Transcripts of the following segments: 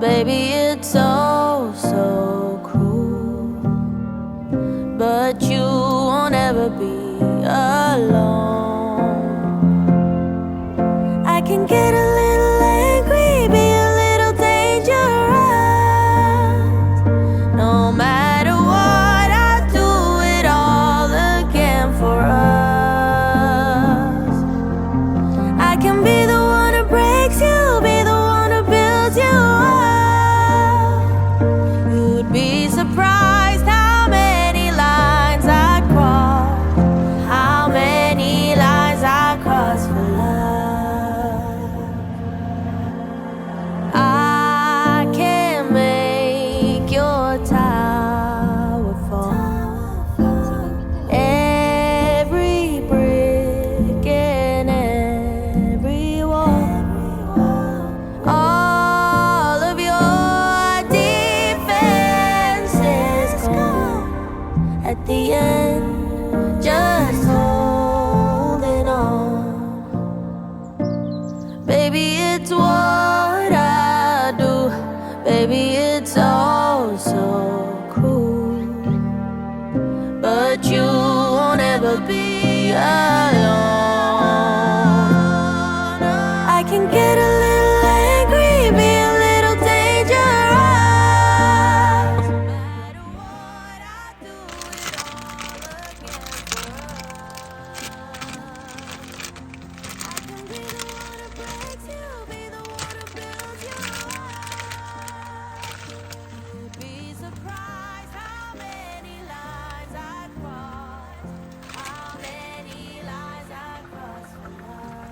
Baby, it's so, so cruel, but you won't ever be alone. I can get a little angry, be a little dangerous. No matter what, I'll do it all again for us. I can be the one who breaks you, be the one who builds you up. You'd be surprised how many lines I cross, how many lines I cross for love. I can make your tower fall, every brick and every wall, all of your defenses gone. At the end, just holding on. Baby, it's what I do. Baby, it's all so cruel, but you won't ever be alone. I can get a little angry, be a little dangerous. No matter what, I do it all again for us. I can be the one who breaks you, be the one who builds you up. You'd be surprised how many lines I cross, how many lines I cross for love.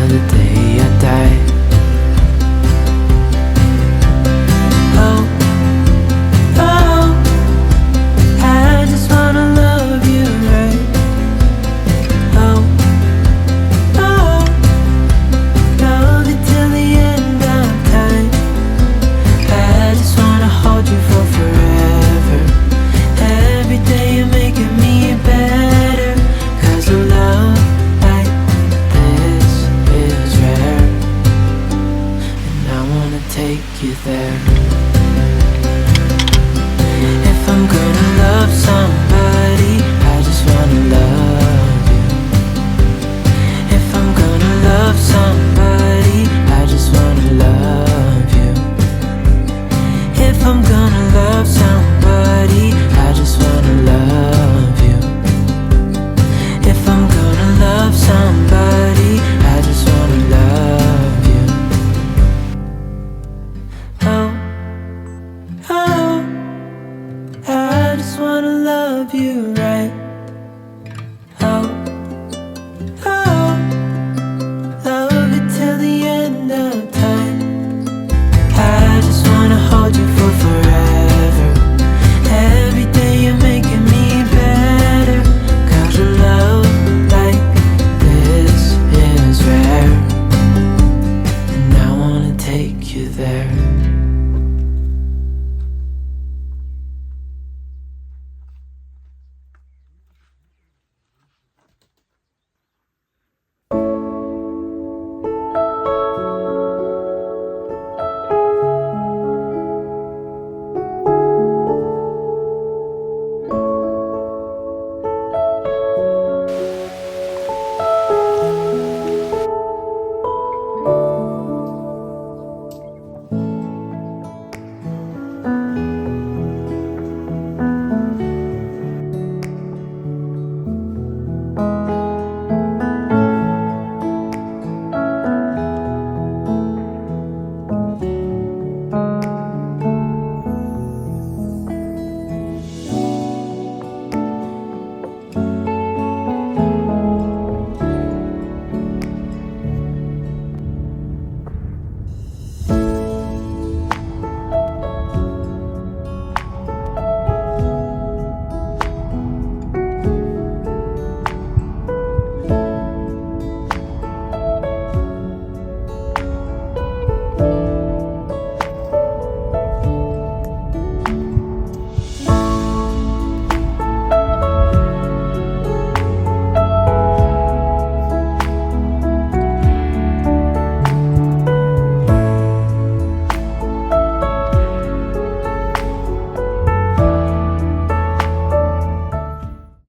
the day there.